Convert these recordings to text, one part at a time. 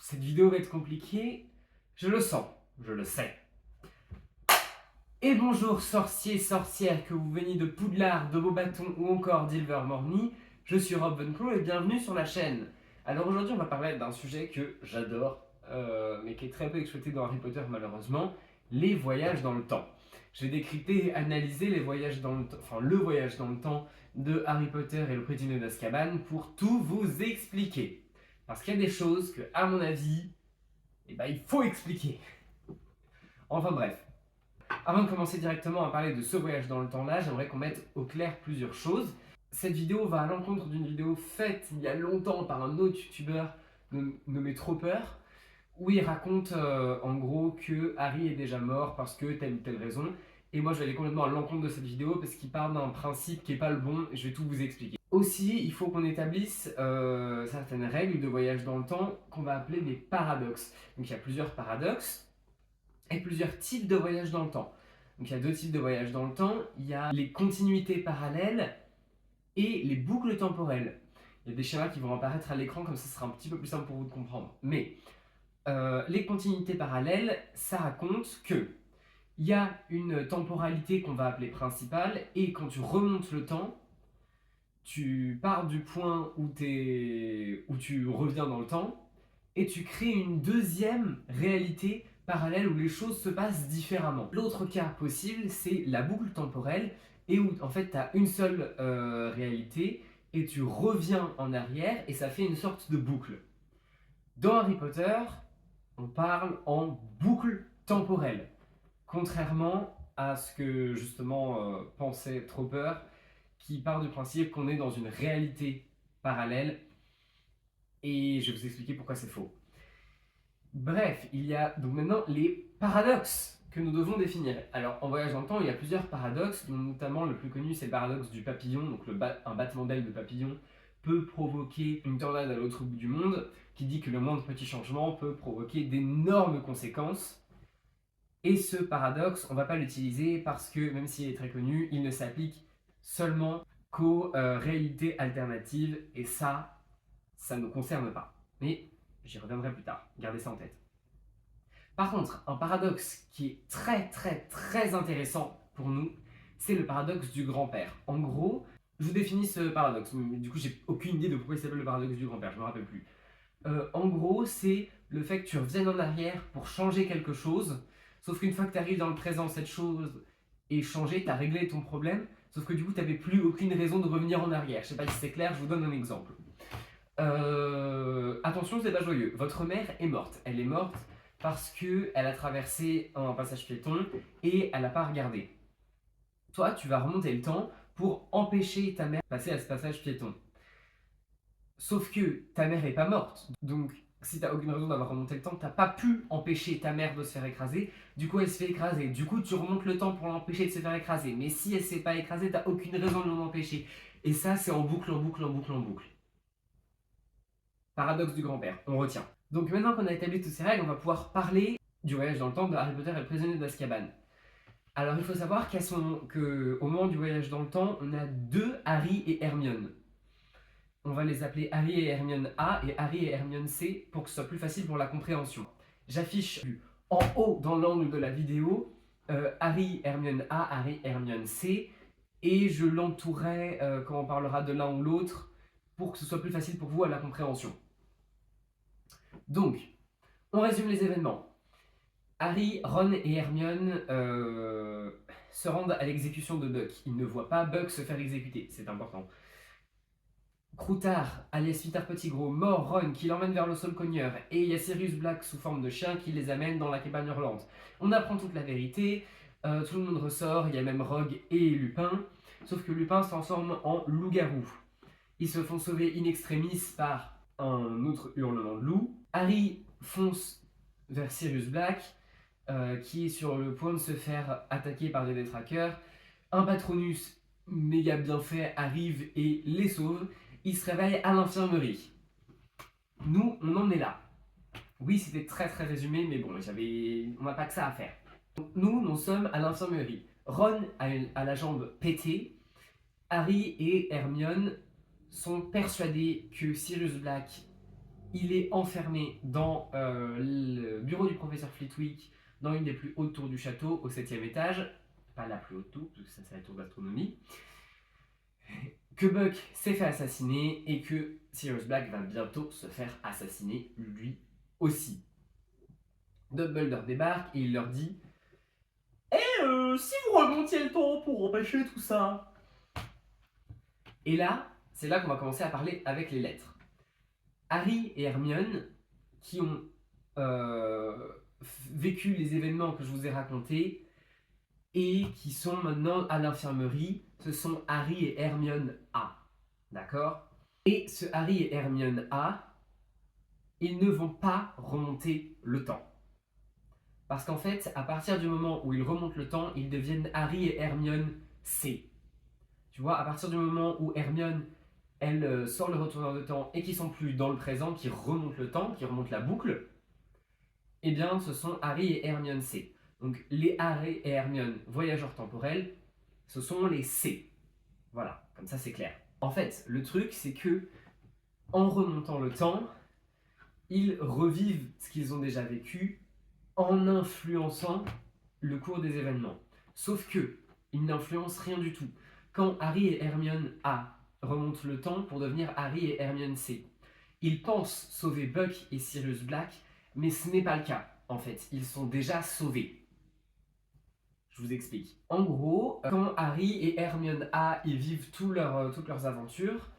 Cette vidéo va être compliquée, je le sens, je le sais. Et bonjour sorciers, sorcières, que vous veniez de Poudlard, de Beauxbatons ou encore d'Ilvermorny, je suis Rob Venclo et bienvenue sur la chaîne. Alors aujourd'hui on va parler d'un sujet que j'adore, mais qui est très peu exploité dans Harry Potter malheureusement, les voyages dans le temps. Je vais décrypter et analyser les voyages dans le temps, enfin le voyage dans le temps de Harry Potter et le prisonnier d'Azkaban pour tout vous expliquer. Parce qu'il y a des choses que, à mon avis, il faut expliquer. Enfin bref. Avant de commencer directement à parler de ce voyage dans le temps-là, j'aimerais qu'on mette au clair plusieurs choses. Cette vidéo va à l'encontre d'une vidéo faite il y a longtemps par un autre youtubeur nommé Tropper, où il raconte en gros que Harry est déjà mort parce que telle ou telle raison. Et moi je vais aller complètement à l'encontre de cette vidéo parce qu'il parle d'un principe qui n'est pas le bon et je vais tout vous expliquer. Aussi, il faut qu'on établisse certaines règles de voyage dans le temps qu'on va appeler des paradoxes. Donc il y a plusieurs paradoxes et plusieurs types de voyages dans le temps. Donc il y a deux types de voyages dans le temps. Il y a les continuités parallèles et les boucles temporelles. Il y a des schémas qui vont apparaître à l'écran, comme ça sera un petit peu plus simple pour vous de comprendre. Mais les continuités parallèles, ça raconte que il y a une temporalité qu'on va appeler principale, et quand tu remontes le temps, tu pars du point où tu reviens dans le temps, et tu crées une deuxième réalité parallèle où les choses se passent différemment. L'autre cas possible, c'est la boucle temporelle, et où en fait tu as une seule réalité, et tu reviens en arrière, et ça fait une sorte de boucle. Dans Harry Potter, on parle en boucle temporelle. Contrairement à ce que justement pensait Tropper, qui part du principe qu'on est dans une réalité parallèle, et je vais vous expliquer pourquoi c'est faux. Bref, il y a donc maintenant les paradoxes que nous devons définir. Alors en voyage dans le temps, il y a plusieurs paradoxes, dont notamment le plus connu c'est le paradoxe du papillon, donc un battement d'aile de papillon peut provoquer une tornade à l'autre bout du monde, qui dit que le moindre petit changement peut provoquer d'énormes conséquences. Et ce paradoxe, on ne va pas l'utiliser parce que, même s'il est très connu, il ne s'applique seulement qu'aux réalités alternatives, et ça ne nous concerne pas. Mais j'y reviendrai plus tard, gardez ça en tête. Par contre, un paradoxe qui est très intéressant pour nous, c'est le paradoxe du grand-père. En gros, je vous définis ce paradoxe, mais du coup j'ai aucune idée de pourquoi il s'appelle le paradoxe du grand-père, je me rappelle plus. En gros, c'est le fait que tu reviennes en arrière pour changer quelque chose, sauf qu'une fois que tu arrives dans le présent, cette chose est changée, tu as réglé ton problème, sauf que du coup tu n'avais plus aucune raison de revenir en arrière. Je sais pas si c'est clair, je vous donne un exemple. Attention, c'est pas joyeux. Votre mère est morte. Elle est morte parce qu'elle a traversé un passage piéton et elle n'a pas regardé. Toi, tu vas remonter le temps pour empêcher ta mère de passer à ce passage piéton. Sauf que ta mère n'est pas morte. Donc, si tu n'as aucune raison d'avoir remonté le temps, tu n'as pas pu empêcher ta mère de se faire écraser. Du coup, elle se fait écraser. Du coup, tu remontes le temps pour l'empêcher de se faire écraser. Mais si elle ne s'est pas écrasée, tu n'as aucune raison de l'empêcher. Et ça, c'est en boucle, en boucle, en boucle, en boucle. Paradoxe du grand-père, on retient. Donc maintenant qu'on a établi toutes ces règles, on va pouvoir parler du voyage dans le temps de Harry Potter et le prisonnier d'Azkaban. Alors il faut savoir qu'au moment du voyage dans le temps, on a deux Harry et Hermione. On va les appeler Harry et Hermione A et Harry et Hermione C pour que ce soit plus facile pour la compréhension. J'affiche en haut dans l'angle de la vidéo Harry, Hermione A, Harry, Hermione C, et je l'entourerai quand on parlera de l'un ou l'autre pour que ce soit plus facile pour vous à la compréhension. Donc, on résume les événements. Harry, Ron et Hermione se rendent à l'exécution de Buck. Ils ne voient pas Buck se faire exécuter, c'est important. Croutard, alias Peter Pettigrew, mord Ron qui l'emmène vers le Solcogneur, et il y a Sirius Black sous forme de chien qui les amène dans la cabane hurlante. On apprend toute la vérité, tout le monde ressort, il y a même Rogue et Lupin, sauf que Lupin se transforme en loup-garou. Ils se font sauver in extremis par un autre hurlement de loup. Harry fonce vers Sirius Black, qui est sur le point de se faire attaquer par des détraqueurs. Un Patronus méga bien fait arrive et les sauve. Ils se réveillent à l'infirmerie. Nous, on en est là. Oui, c'était très résumé, mais bon, on n'a pas que ça à faire. Nous sommes à l'infirmerie. Ron a la jambe pétée. Harry et Hermione sont persuadés que Sirius Black Il est enfermé dans le bureau du professeur Flitwick, dans une des plus hautes tours du château, au 7e étage. Pas la plus haute tour, parce que ça c'est la tour d'astronomie. Que Buck s'est fait assassiner et que Sirius Black va bientôt se faire assassiner lui aussi. Dumbledore débarque et il leur dit si vous remontiez le temps pour empêcher tout ça. Et là, c'est là qu'on va commencer à parler avec les lettres. Harry et Hermione, qui ont vécu les événements que je vous ai racontés et qui sont maintenant à l'infirmerie, ce sont Harry et Hermione A. D'accord? Et ce Harry et Hermione A, ils ne vont pas remonter le temps. Parce qu'en fait, à partir du moment où ils remontent le temps, ils deviennent Harry et Hermione C. Tu vois, à partir du moment où Hermione, elle sort le retourneur de temps et qu'ils sont plus dans le présent, qui remontent le temps, qui remontent la boucle, eh bien, ce sont Harry et Hermione C. Donc, les Harry et Hermione voyageurs temporels, ce sont les C. Voilà, comme ça c'est clair. En fait, le truc, c'est que en remontant le temps, ils revivent ce qu'ils ont déjà vécu en influençant le cours des événements. Sauf que, ils n'influencent rien du tout. Quand Harry et Hermione A remontent le temps pour devenir Harry et Hermione C, ils pensent sauver Buck et Sirius Black, mais ce n'est pas le cas. En fait, ils sont déjà sauvés. Je vous explique. En gros, quand Harry et Hermione A ils vivent toutes leurs aventures,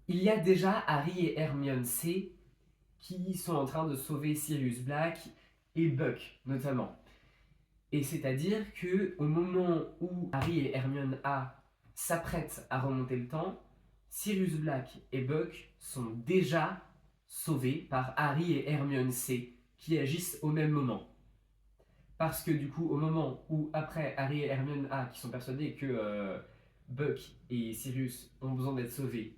il y a déjà Harry et Hermione C qui sont en train de sauver Sirius Black et Buck notamment. Et c'est-à-dire que au moment où Harry et Hermione A s'apprêtent à remonter le temps, Sirius Black et Buck sont déjà sauvés par Harry et Hermione C qui agissent au même moment. Parce que du coup, au moment où après Harry et Hermione A qui sont persuadés que Buck et Sirius ont besoin d'être sauvés,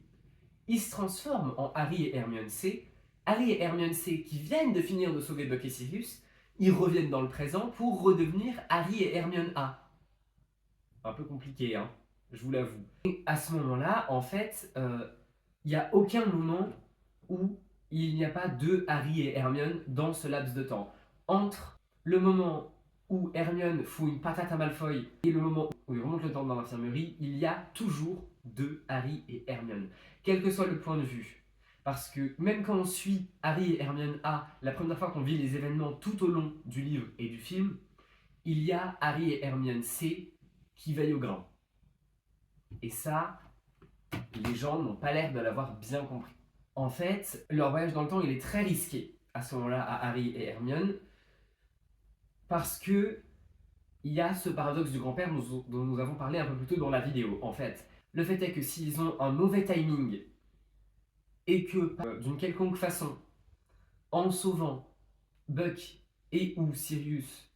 ils se transforment en Harry et Hermione C. Harry et Hermione C qui viennent de finir de sauver Buck et Sirius, ils reviennent dans le présent pour redevenir Harry et Hermione A. Un peu compliqué, hein, je vous l'avoue. Et à ce moment-là, en fait, il n'y a aucun moment où il n'y a pas de Harry et Hermione dans ce laps de temps. Entre le moment où Hermione fout une patate à Malfoy et le moment où il remonte le temps dans l'infirmerie, il y a toujours deux Harry et Hermione, quel que soit le point de vue. Parce que même quand on suit Harry et Hermione A, la première fois qu'on vit les événements tout au long du livre et du film, il y a Harry et Hermione C qui veillent au grain. Et ça, les gens n'ont pas l'air de l'avoir bien compris. En fait, leur voyage dans le temps, il est très risqué à ce moment-là à Harry et Hermione, parce que il y a ce paradoxe du grand-père dont nous avons parlé un peu plus tôt dans la vidéo. En fait, le fait est que s'ils ont un mauvais timing et que d'une quelconque façon, en sauvant Buck et ou Sirius,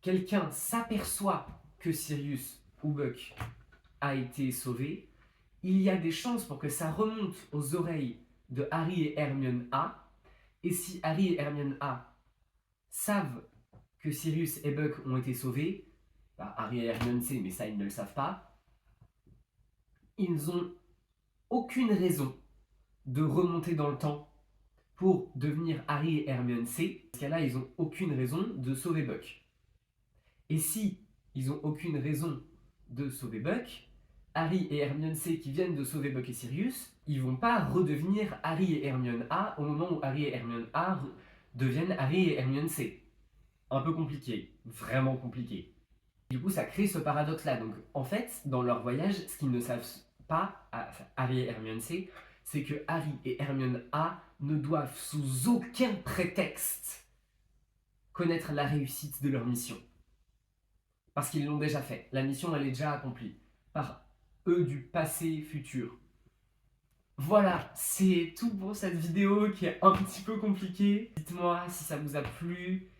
quelqu'un s'aperçoit que Sirius ou Buck a été sauvé, il y a des chances pour que ça remonte aux oreilles de Harry et Hermione A. Et si Harry et Hermione A savent que Sirius et Buck ont été sauvés, bah Harry et Hermione C, mais ça ils ne le savent pas, ils n'ont aucune raison de remonter dans le temps pour devenir Harry et Hermione C. Dans ce cas-là, ils n'ont aucune raison de sauver Buck. Et si ils n'ont aucune raison de sauver Buck, Harry et Hermione C qui viennent de sauver Buck et Sirius, ils vont pas redevenir Harry et Hermione A au moment où Harry et Hermione A deviennent Harry et Hermione C. Un peu compliqué, vraiment compliqué. Du coup, ça crée ce paradoxe-là. Donc, en fait, dans leur voyage, ce qu'ils ne savent pas, Harry et Hermione C, c'est que Harry et Hermione A ne doivent sous aucun prétexte connaître la réussite de leur mission. Parce qu'ils l'ont déjà fait. La mission, elle est déjà accomplie. Par eux du passé futur. Voilà, c'est tout pour cette vidéo qui est un petit peu compliquée. Dites-moi si ça vous a plu,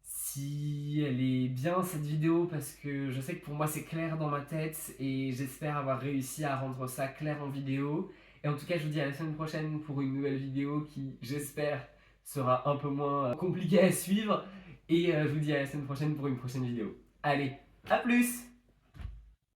si elle est bien cette vidéo, parce que je sais que pour moi c'est clair dans ma tête et j'espère avoir réussi à rendre ça clair en vidéo. Et en tout cas, je vous dis à la semaine prochaine pour une nouvelle vidéo qui, j'espère, sera un peu moins compliquée à suivre. Et je vous dis à la semaine prochaine pour une prochaine vidéo. Allez, à plus!